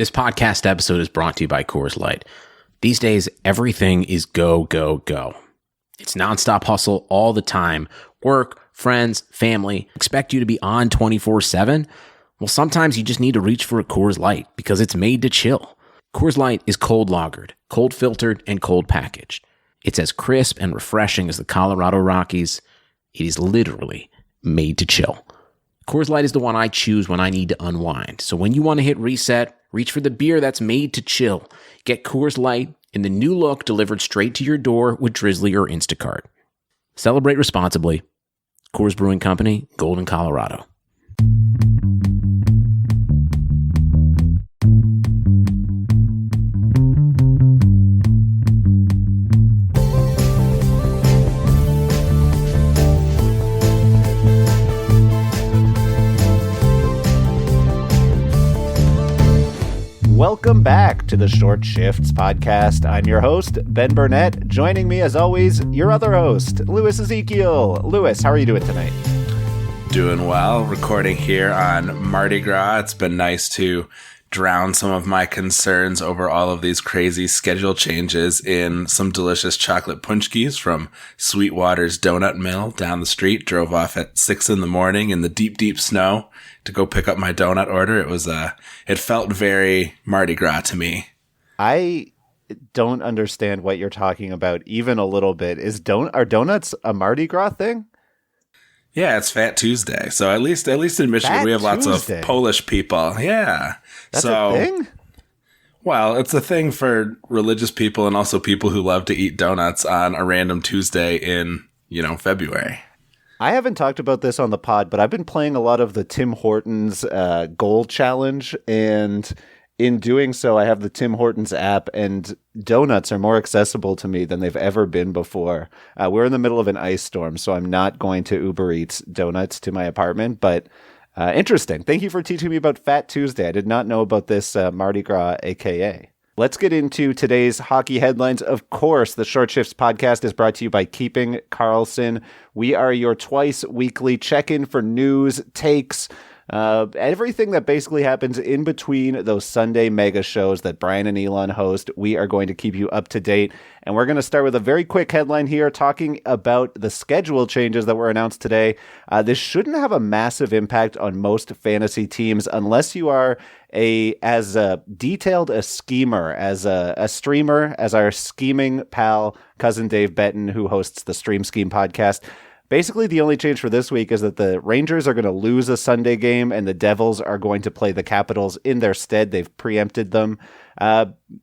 This podcast episode is brought to you by Coors Light. These days, everything is go, go, go. It's nonstop hustle all the time. Work, friends, family expect you to be on 24/7. Well, sometimes you just need to reach for a Coors Light because it's made to chill. Coors Light is cold lagered, cold filtered, and cold packaged. It's as crisp and refreshing as the Colorado Rockies. It is literally made to chill. Coors Light is the one I choose when I need to unwind. So when you want to hit reset, reach for the beer that's made to chill. Get Coors Light in the new look delivered straight to your door with Drizzly or Instacart. Celebrate responsibly. Coors Brewing Company, Golden, Colorado. Welcome back to the Short Shifts podcast. I'm your host, Ben Burnett. Joining me, as always, your other host, Louis Ezekiel. Louis, how are you doing tonight? Doing well. Recording here on Mardi Gras. It's been nice to drown some of my concerns over all of these crazy schedule changes in some delicious chocolate punchkis from Sweetwater's Donut Mill down the street. Drove off at 6 in the morning in the deep, deep snow to go pick up my donut order. It felt very Mardi Gras to me. I don't understand what you're talking about even a little bit. Are donuts a Mardi Gras thing? Yeah, it's Fat Tuesday. So at least in Michigan, Fat we have lots Tuesday. of Polish people. Yeah. That's a thing? Well, it's a thing for religious people and also people who love to eat donuts on a random Tuesday in, February. I haven't talked about this on the pod, but I've been playing a lot of the Tim Hortons Goal Challenge, and in doing so, I have the Tim Hortons app, and donuts are more accessible to me than they've ever been before. We're in the middle of an ice storm, so I'm not going to Uber Eats donuts to my apartment, but interesting. Thank you for teaching me about Fat Tuesday. I did not know about this Mardi Gras AKA. Let's get into today's hockey headlines. Of course, the Short Shifts podcast is brought to you by Keeping Karlsson. We are your twice weekly check-in for news, takes, everything that basically happens in between those Sunday mega shows that Brian and Elon host. We are going to keep you up to date. And we're going to start with a very quick headline here talking about the schedule changes that were announced today. This shouldn't have a massive impact on most fantasy teams unless you are as detailed a schemer, as a streamer, as our scheming pal, cousin Dave Betton, who hosts the Stream Scheme podcast. Basically, the only change for this week is that the Rangers are going to lose a Sunday game and the Devils are going to play the Capitals in their stead. They've preempted them.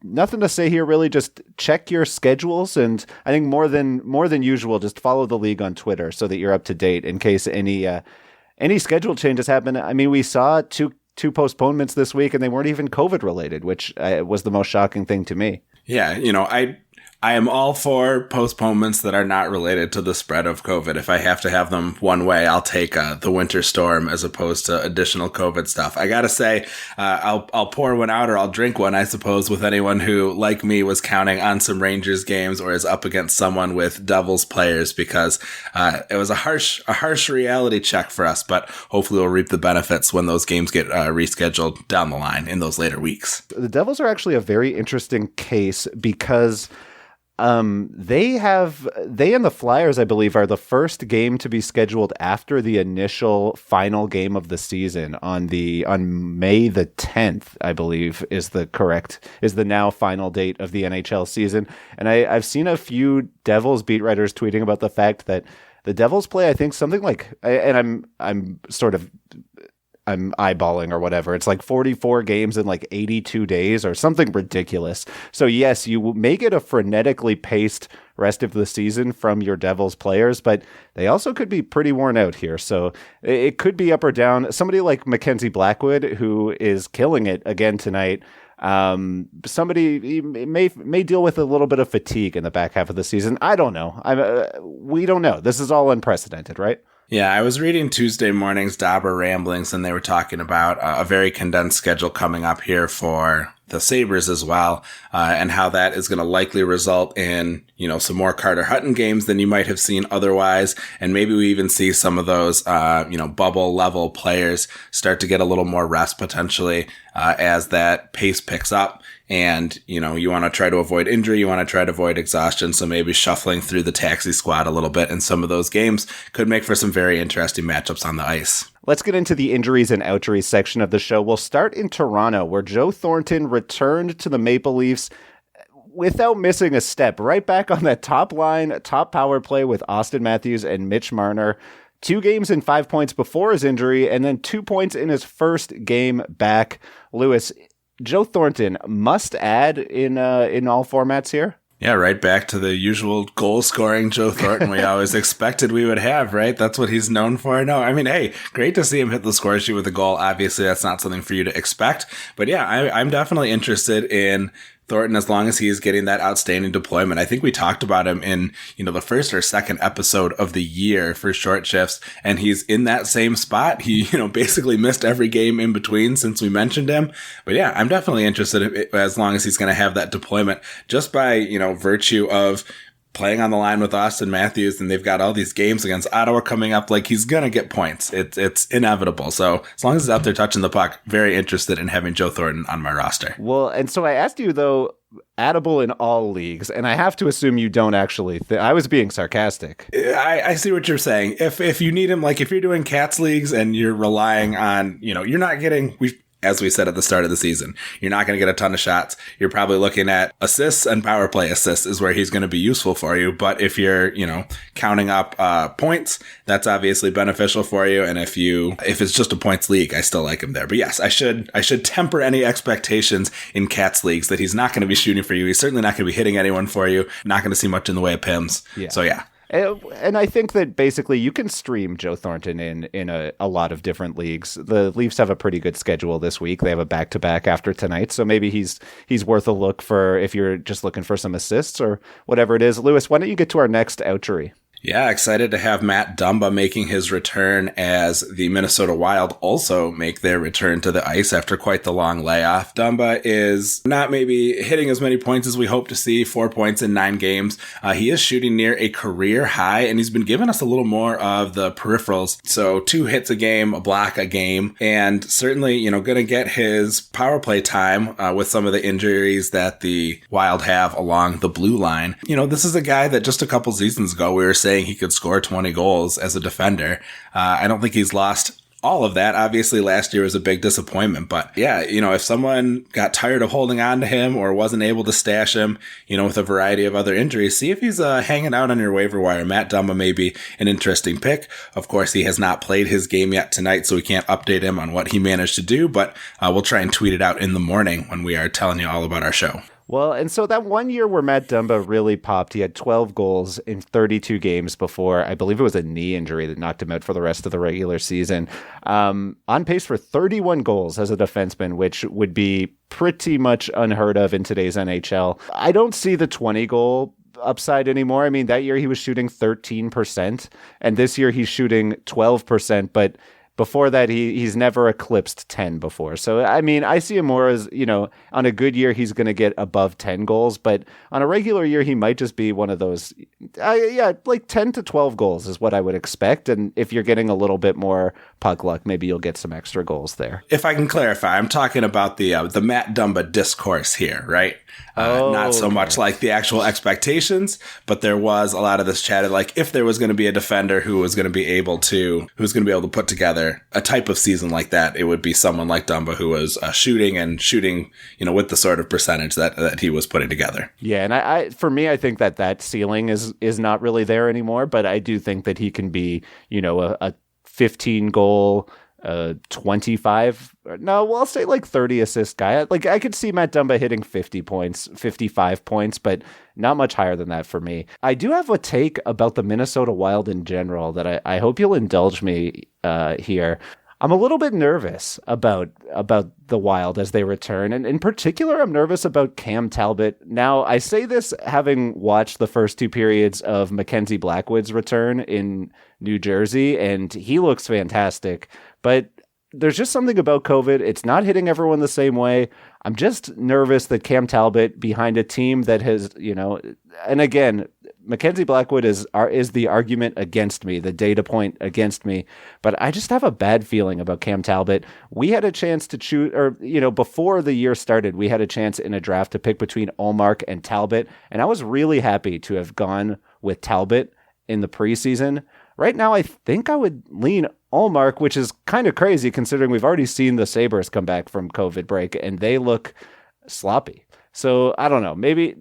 Nothing to say here, really. Just check your schedules, and I think more than usual, just follow the league on Twitter so that you're up to date in case any schedule changes happen. I mean, we saw two postponements this week, and they weren't even COVID related, which was the most shocking thing to me. Yeah, I am all for postponements that are not related to the spread of COVID. If I have to have them one way, I'll take the winter storm as opposed to additional COVID stuff. I gotta say, I'll pour one out or I'll drink one, I suppose, with anyone who, like me, was counting on some Rangers games or is up against someone with Devils players, because it was a harsh reality check for us. But hopefully, we'll reap the benefits when those games get rescheduled down the line in those later weeks. The Devils are actually a very interesting case because they and the Flyers, I believe, are the first game to be scheduled after the initial final game of the season on May the 10th, I believe, is the now final date of the NHL season. And I've seen a few Devils beat writers tweeting about the fact that the Devils play, I think, something like, and I'm eyeballing or whatever. It's like 44 games in like 82 days or something ridiculous. So yes, you may get a frenetically paced rest of the season from your Devils players, but they also could be pretty worn out here. So it could be up or down. Somebody like Mackenzie Blackwood, who is killing it again tonight, somebody may deal with a little bit of fatigue in the back half of the season. I don't know. We don't know. This is all unprecedented, right? Yeah, I was reading Tuesday morning's Dobber Ramblings, and they were talking about a very condensed schedule coming up here for the Sabres as well, and how that is going to likely result in, some more Carter Hutton games than you might have seen otherwise. And maybe we even see some of those, bubble level players start to get a little more rest potentially, as that pace picks up. And, you want to try to avoid injury. You want to try to avoid exhaustion. So maybe shuffling through the taxi squad a little bit in some of those games could make for some very interesting matchups on the ice. Let's get into the injuries and outjuries section of the show. We'll start in Toronto, where Joe Thornton returned to the Maple Leafs without missing a step, right back on that top line, top power play with Austin Matthews and Mitch Marner. 2 games and 5 points before his injury, and then 2 points in his first game back. Lewis, Joe Thornton must add in all formats here. Yeah, right back to the usual goal-scoring Joe Thornton we always expected we would have, right? That's what he's known for. No, I mean, hey, great to see him hit the score sheet with a goal. Obviously, that's not something for you to expect. But yeah, I'm definitely interested in Thornton as long as he is getting that outstanding deployment. I think we talked about him in, the first or second episode of the year for short shifts, and he's in that same spot. He, basically missed every game in between since we mentioned him. But yeah, I'm definitely interested as long as he's going to have that deployment just by, virtue of playing on the line with Austin Matthews, and they've got all these games against Ottawa coming up. Like, he's going to get points. It's inevitable. So as long as he's out there touching the puck, very interested in having Joe Thornton on my roster. Well, and so I asked you, though, addable in all leagues, and I have to assume you don't actually. I was being sarcastic. I see what you're saying. If you need him, like if you're doing Cats leagues and you're relying on, you're not getting, as we said at the start of the season, you're not going to get a ton of shots. You're probably looking at assists, and power play assists is where he's going to be useful for you. But if you're, counting up points, that's obviously beneficial for you. And if it's just a points league, I still like him there. But yes, I should temper any expectations in Cats leagues that he's not going to be shooting for you. He's certainly not going to be hitting anyone for you. Not going to see much in the way of PIMs. Yeah. So yeah. And I think that basically you can stream Joe Thornton in a lot of different leagues. The Leafs have a pretty good schedule this week. They have a back-to-back after tonight, so maybe he's worth a look for if you're just looking for some assists or whatever it is. Lewis, why don't you get to our next outjury? Yeah, excited to have Matt Dumba making his return as the Minnesota Wild also make their return to the ice after quite the long layoff. Dumba is not maybe hitting as many points as we hope to see, 4 points in 9 games. He is shooting near a career high, and he's been giving us a little more of the peripherals. So 2 hits a game, a block a game, and certainly, going to get his power play time with some of the injuries that the Wild have along the blue line. This is a guy that just a couple seasons ago we were saying he could score 20 goals as a defender. I don't think he's lost all of that. Obviously, last year was a big disappointment. But yeah, if someone got tired of holding on to him or wasn't able to stash him, with a variety of other injuries, see if he's hanging out on your waiver wire. Matt Dumba may be an interesting pick. Of course, he has not played his game yet tonight, so we can't update him on what he managed to do. But we'll try and tweet it out in the morning when we are telling you all about our show. Well, and so that one year where Matt Dumba really popped, he had 12 goals in 32 games before, I believe it was a knee injury that knocked him out for the rest of the regular season. On pace for 31 goals as a defenseman, which would be pretty much unheard of in today's NHL. I don't see the 20-goal upside anymore. I mean, that year he was shooting 13%, and this year he's shooting 12%, but before that, he's never eclipsed 10 before. So, I mean, I see him more as, on a good year, he's going to get above 10 goals. But on a regular year, he might just be one of those, like 10 to 12 goals is what I would expect. And if you're getting a little bit more puck luck, maybe you'll get some extra goals there. If I can clarify, I'm talking about the Matt Dumba discourse here, right? Not so much like the actual expectations, but there was a lot of this chat of like if there was going to be a defender who was going to be able to put together a type of season like that, it would be someone like Dumba who was shooting, with the sort of percentage that he was putting together. Yeah, and I for me, I think that ceiling is not really there anymore, but I do think that he can be, a 15 goal 25, no, I'll say like 30 assist guy. Like I could see Matt Dumba hitting 50 points, 55 points, but not much higher than that for me. I do have a take about the Minnesota Wild in general that I hope you'll indulge me here. I'm a little bit nervous about the Wild as they return, and in particular, I'm nervous about Cam Talbot. Now, I say this having watched the first 2 periods of Mackenzie Blackwood's return in New Jersey, and he looks fantastic. But there's just something about COVID. It's not hitting everyone the same way. I'm just nervous that Cam Talbot behind a team that has, and again, Mackenzie Blackwood is the argument against me, the data point against me. But I just have a bad feeling about Cam Talbot. We had a chance to choose, before the year started, we had a chance in a draft to pick between Ullmark and Talbot. And I was really happy to have gone with Talbot in the preseason. Right now, I think I would lean Ullmark, which is kind of crazy considering we've already seen the Sabres come back from COVID break and they look sloppy. So I don't know. Maybe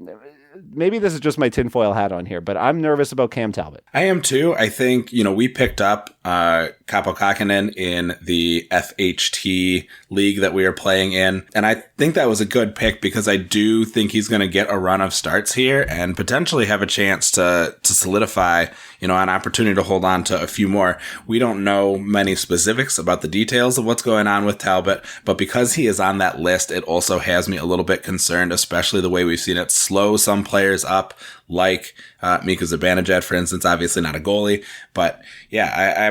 this is just my tinfoil hat on here, but I'm nervous about Cam Talbot. I am too. I think, we picked up Kaapo Kähkönen in the FHT league that we are playing in. And I think that was a good pick because I do think he's going to get a run of starts here and potentially have a chance to solidify, an opportunity to hold on to a few more. We don't know many specifics about the details of what's going on with Talbot, but because he is on that list, it also has me a little bit concerned, especially the way we've seen it slow some players up, like Mika Zibanejad, for instance, obviously not a goalie. But yeah,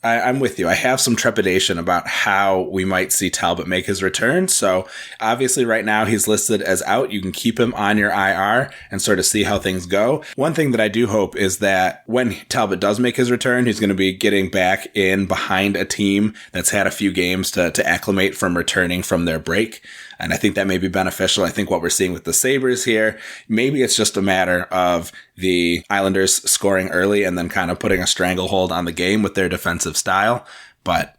I'm with you. I have some trepidation about how we might see Talbot make his return. So obviously right now he's listed as out. You can keep him on your IR and sort of see how things go. One thing that I do hope is that when Talbot does make his return, he's going to be getting back in behind a team that's had a few games to acclimate from returning from their break. And I think that may be beneficial. I think what we're seeing with the Sabres here, maybe it's just a matter of the Islanders scoring early and then kind of putting a stranglehold on the game with their defensive style. But,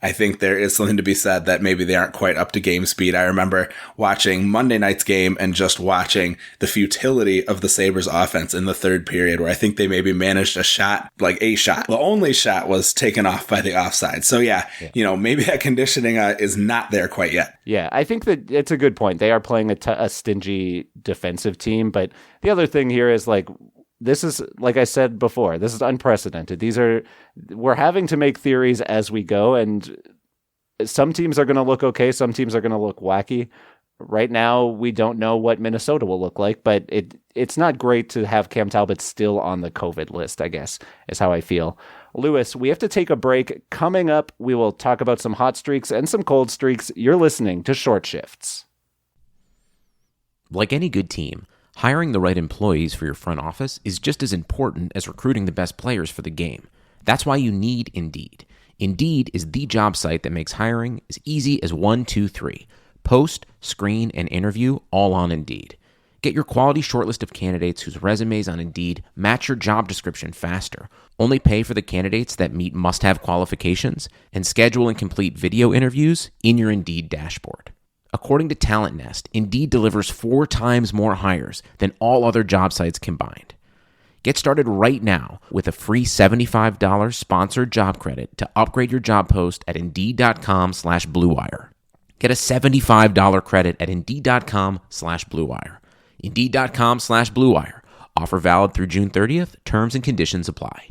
I think there is something to be said that maybe they aren't quite up to game speed. I remember watching Monday night's game and just watching the futility of the Sabres offense in the third period, where I think they maybe managed a shot. The only shot was taken off by the offside. So maybe that conditioning is not there quite yet. Yeah, I think that it's a good point. They are playing a stingy defensive team. But the other thing here is this is, like I said before, this is unprecedented. We're having to make theories as we go, and some teams are going to look okay, some teams are going to look wacky. Right now, we don't know what Minnesota will look like, but it's not great to have Cam Talbot still on the COVID list, I guess, is how I feel. Lewis, we have to take a break. Coming up, we will talk about some hot streaks and some cold streaks. You're listening to Short Shifts. Like any good team, hiring the right employees for your front office is just as important as recruiting the best players for the game. That's why you need Indeed. Indeed is the job site that makes hiring as easy as 1, 2, 3. Post, screen, and interview all on Indeed. Get your quality shortlist of candidates whose resumes on Indeed match your job description faster. Only pay for the candidates that meet must-have qualifications, and schedule and complete video interviews in your Indeed dashboard. According to Talent Nest, Indeed delivers 4 times more hires than all other job sites combined. Get started right now with a free $75 sponsored job credit to upgrade your job post at Indeed.com/Blue Wire. Get a $75 credit at Indeed.com/Blue Wire. Indeed.com/Blue Wire. Offer valid through June 30th. Terms and conditions apply.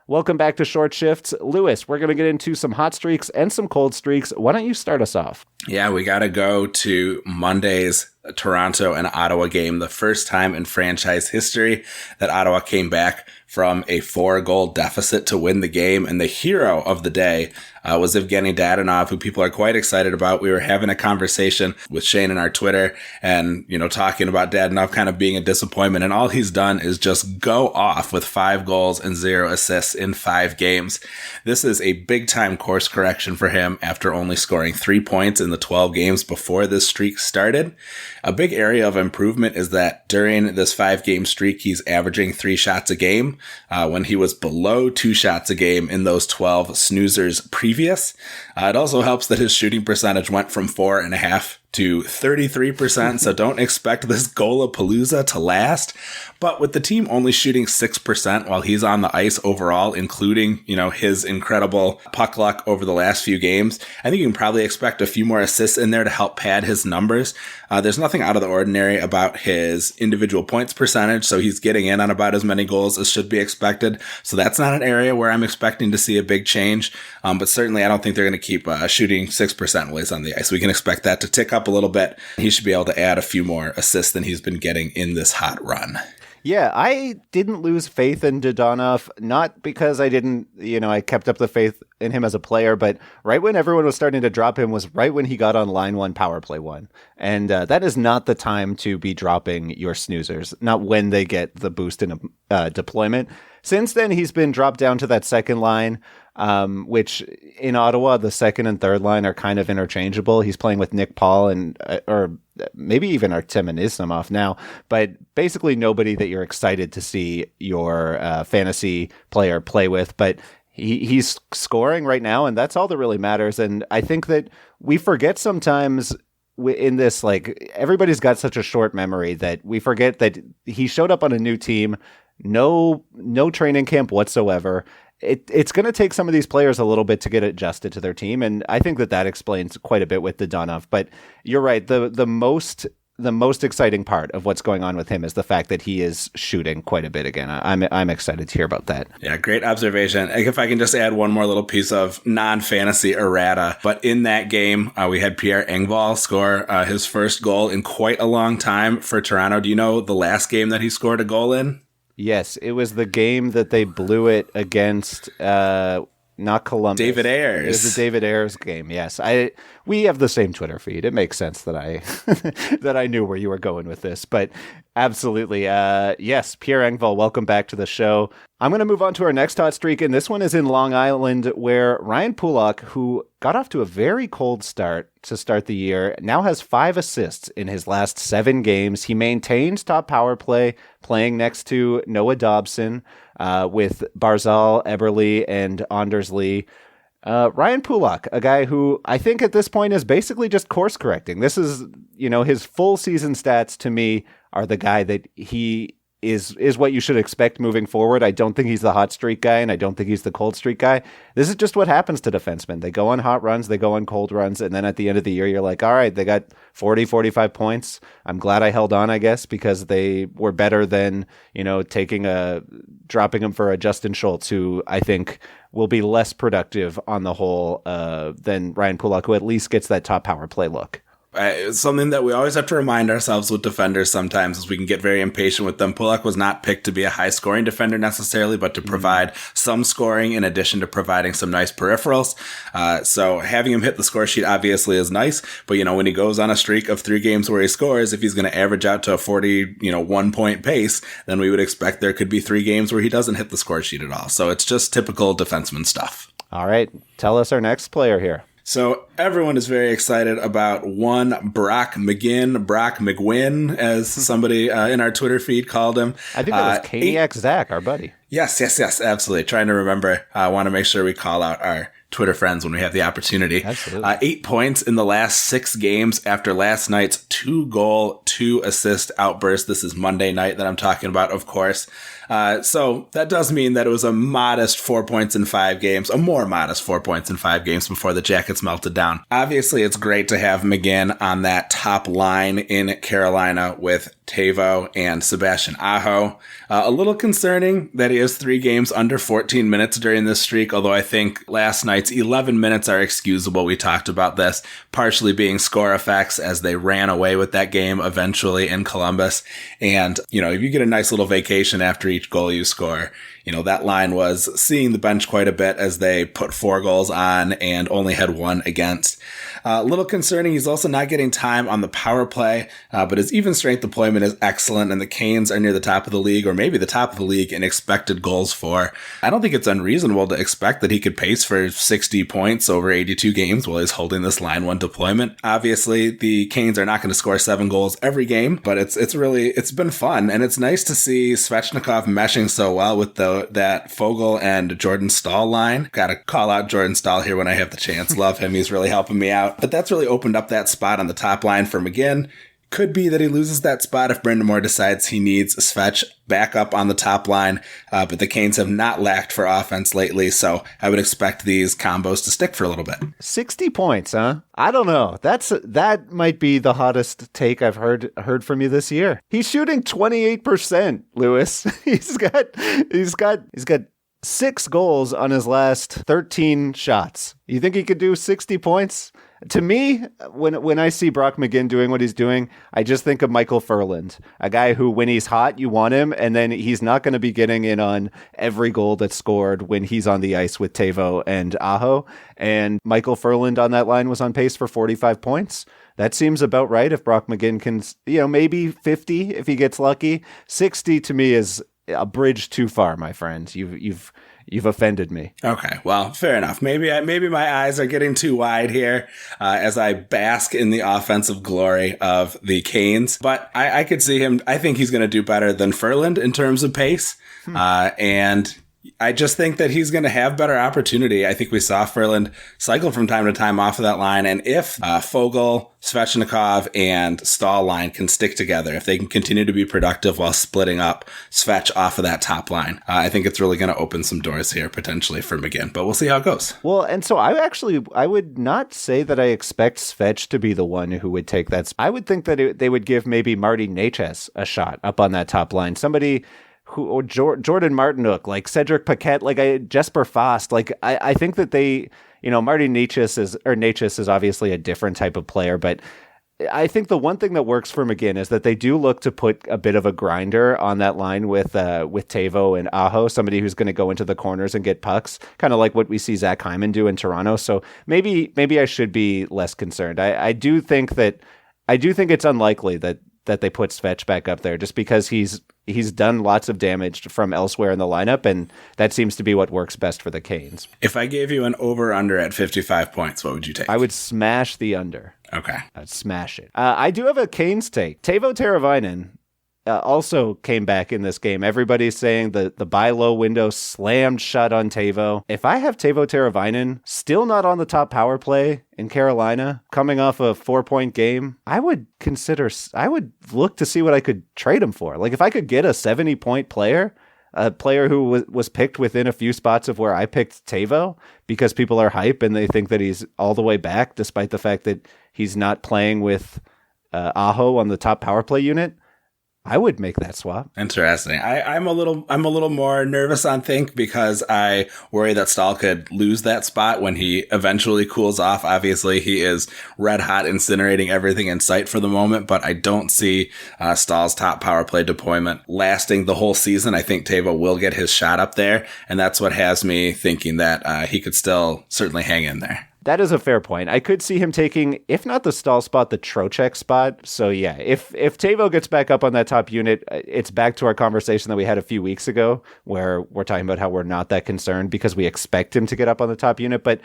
Welcome back to Short Shifts. Lewis, we're going to get into some hot streaks and some cold streaks. Why don't you start us off? Yeah, we got to go to Monday's Toronto and Ottawa game, the first time in franchise history that Ottawa came back from a 4-goal deficit to win the game. And the hero of the day was Evgeny Dadonov, who people are quite excited about. We were having a conversation with Shane in our Twitter and, talking about Dadonov kind of being a disappointment. And all he's done is just go off with 5 goals and 0 assists in 5 games. This is a big time course correction for him after only scoring 3 points in the 12 games before this streak started. A big area of improvement is that during this 5-game streak, he's averaging 3 shots a game, when he was below 2 shots a game in those 12 snoozers previous. It also helps that his shooting percentage went from 4.5 to 33%, so don't expect this Goalapalooza to last. But with the team only shooting 6% while he's on the ice overall, including, his incredible puck luck over the last few games, I think you can probably expect a few more assists in there to help pad his numbers. There's nothing out of the ordinary about his individual points percentage, so he's getting in on about as many goals as should be expected. So that's not an area where I'm expecting to see a big change. But certainly I don't think they're going to keep shooting 6% while he's on the ice. We can expect that to tick up a little bit. He should be able to add a few more assists than he's been getting in this hot run. Yeah, I didn't lose faith in Dodonov, not because I kept up the faith in him as a player, but right when everyone was starting to drop him was right when he got on line one, power play one. And that is not the time to be dropping your snoozers, not when they get the boost in deployment. Since then, he's been dropped down to that second line, which in Ottawa, the second and third line are kind of interchangeable. He's playing with Nick Paul or maybe even Artem Anisimov now, but basically nobody that you're excited to see your fantasy player play with. But he's scoring right now, and that's all that really matters. And I think that we forget sometimes in this, like, everybody's got such a short memory that we forget that he showed up on a new team, no training camp whatsoever. It's going to take some of these players a little bit to get adjusted to their team, and I think that explains quite a bit with Dodonov. But you're right. The most exciting part of what's going on with him is the fact that he is shooting quite a bit again. I'm excited to hear about that. Yeah, great observation. If I can just add one more little piece of non-fantasy errata, but in that game, we had Pierre Engvall score his first goal in quite a long time for Toronto. Do you know the last game that he scored a goal in? Yes, it was the game that they blew it against, not Columbus. David Ayers. It was the David Ayers game. Yes, we have the same Twitter feed. It makes sense that I that I knew where you were going with this, but absolutely, yes, Pierre Engvall, welcome back to the show. I'm going to move on to our next hot streak, and this one is in Long Island, where Ryan Pulock, who got off to a very cold start to start the year, now has 5 assists in his last 7 games. He maintains top power play, playing next to Noah Dobson, with Barzal, Eberle, and Anders Lee. Ryan Pulock, a guy who I think at this point is basically just course correcting. This is, his full season stats to me are the guy that he is what you should expect moving forward. I don't think he's the hot streak guy, and I don't think he's the cold streak guy. This is just what happens to defensemen. They go on hot runs, they go on cold runs, and then at the end of the year, you're like, all right, they got 40, 45 points. I'm glad I held on, I guess, because they were better than, dropping him for a Justin Schultz, who I think will be less productive on the whole than Ryan Pulock, who at least gets that top power play look. Something that we always have to remind ourselves with defenders sometimes is we can get very impatient with them. Pulock was not picked to be a high-scoring defender necessarily, but to provide some scoring in addition to providing some nice peripherals. So having him hit the score sheet obviously is nice, but when he goes on a streak of 3 games where he scores, if he's going to average out to a 1-point pace, then we would expect there could be 3 games where he doesn't hit the score sheet at all. So it's just typical defenseman stuff. All right, tell us our next player here. So everyone is very excited about one Brock McGuinn, as somebody in our Twitter feed called him. I think that was Kaniak Zach, our buddy. Yes, absolutely. Trying to remember. I want to make sure we call out our Twitter friends when we have the opportunity. Absolutely. 8 points in the last 6 games after last night's 2-goal, 2-assist outburst. This is Monday night that I'm talking about, of course. So that does mean that it was a modest 4 points in 5 games, a more modest 4 points in 5 games before the Jackets melted down. Obviously, it's great to have McGinn on that top line in Carolina with Tavo and Sebastian Aho. A little concerning that he has 3 games under 14 minutes during this streak, although I think last night's 11 minutes are excusable. We talked about this partially being score effects as they ran away with that game eventually in Columbus. And, if you get a nice little vacation after each goal you score, that line was seeing the bench quite a bit as they put 4 goals on and only had 1 against. A little concerning, he's also not getting time on the power play, but his even strength deployment is excellent, and the Canes are near the top of the league, or maybe the top of the league in expected goals for. I don't think it's unreasonable to expect that he could pace for 60 points over 82 games while he's holding this line 1 deployment. Obviously, the Canes are not going to score 7 goals every game, but it's been fun, and it's nice to see Svechnikov meshing so well with that Fogle and Jordan Staal line. Gotta call out Jordan Staal here when I have the chance. Love him. He's really helping me out. But that's really opened up that spot on the top line for McGinn. Could be that he loses that spot if Brendan Moore decides he needs Svech back up on the top line. But the Canes have not lacked for offense lately, so I would expect these combos to stick for a little bit. 60 points, huh? I don't know. That might be the hottest take I've heard from you this year. He's shooting 28%, Lewis. He's got 6 goals on his last 13 shots. You think he could do 60 points? To me, when I see Brock McGinn doing what he's doing, I just think of Michael Furland, a guy who, when he's hot, you want him, and then he's not going to be getting in on every goal that's scored when he's on the ice with Teuvo and Aho. And Michael Furland on that line was on pace for 45 points. That seems about right if Brock McGinn can, maybe 50 if he gets lucky. 60 to me is a bridge too far, my friend. You've offended me. Okay, well, fair enough. Maybe my eyes are getting too wide here as I bask in the offensive glory of the Canes. But I could see him. I think he's going to do better than Furland in terms of pace. And I just think that he's going to have better opportunity. I think we saw Furland cycle from time to time off of that line. And if Fogel, Svechnikov, and Stahl line can stick together, if they can continue to be productive while splitting up Svech off of that top line, I think it's really going to open some doors here potentially for McGinn. But we'll see how it goes. Well, and so I would not say that I expect Svech to be the one who would take that. I would think that they would give maybe Marty Necas a shot up on that top line. Somebody or Jordan Martinook, like Cedric Paquette, like Jesper Fast. Like I think that they, Marty Necas is obviously a different type of player, but I think the one thing that works for McGinn is that they do look to put a bit of a grinder on that line with Teuvo and Aho, somebody who's going to go into the corners and get pucks, kind of like what we see Zach Hyman do in Toronto. So maybe I should be less concerned. I do think it's unlikely that they put Svech back up there just because he's done lots of damage from elsewhere in the lineup, and that seems to be what works best for the Canes. If I gave you an over-under at 55 points, what would you take? I would smash the under. Okay. I'd smash it. I do have a Canes take. Teuvo Teravainen also came back in this game. Everybody's saying the buy low window slammed shut on Teuvo. If I have Teuvo Teravainen still not on the top power play in Carolina, coming off a 4-point game, I would look to see what I could trade him for. Like if I could get a 70-point player, a player who was picked within a few spots of where I picked Teuvo, because people are hype and they think that he's all the way back, despite the fact that he's not playing with Aho on the top power play unit, I would make that swap. Interesting. I'm a little more nervous on Think because I worry that Stahl could lose that spot when he eventually cools off. Obviously, he is red hot, incinerating everything in sight for the moment, but I don't see Stahl's top power play deployment lasting the whole season. I think Teuvo will get his shot up there, and that's what has me thinking that he could still certainly hang in there. That is a fair point. I could see him taking, if not the Stahl spot, the Trocheck spot. So yeah, if Teuvo gets back up on that top unit, it's back to our conversation that we had a few weeks ago, where we're talking about how we're not that concerned because we expect him to get up on the top unit. But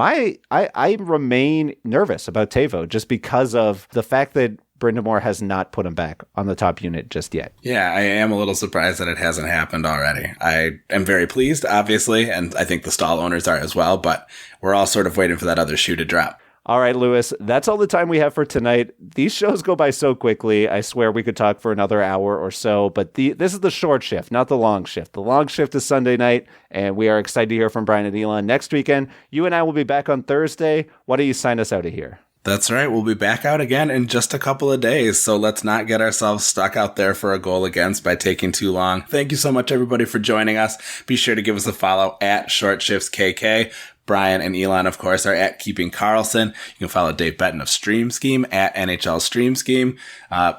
I remain nervous about Teuvo just because of the fact that Brind'Amour has not put him back on the top unit just yet. Yeah, I am a little surprised that it hasn't happened already. I am very pleased, obviously, and I think the Stahl owners are as well, but we're all sort of waiting for that other shoe to drop. All right, Lewis, that's all the time we have for tonight. These shows go by so quickly. I swear we could talk for another hour or so, but this is the short shift, not the long shift. The long shift is Sunday night, and we are excited to hear from Brian and Elon next weekend. You and I will be back on Thursday. Why don't you sign us out of here? That's right. We'll be back out again in just a couple of days. So let's not get ourselves stuck out there for a goal against by taking too long. Thank you so much, everybody, for joining us. Be sure to give us a follow at Short Shifts KK. Brian and Elon, of course, are at Keeping Karlsson. You can follow Dave Betton of Stream Scheme at NHL Stream Scheme.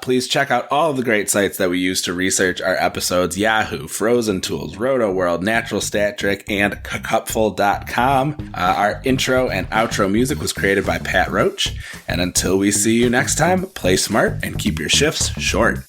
Please check out all of the great sites that we use to research our episodes: Yahoo, Frozen Tools, Roto World, Natural Stat Trick, and Cupful.com. Our intro and outro music was created by Pat Roach. And until we see you next time, play smart and keep your shifts short.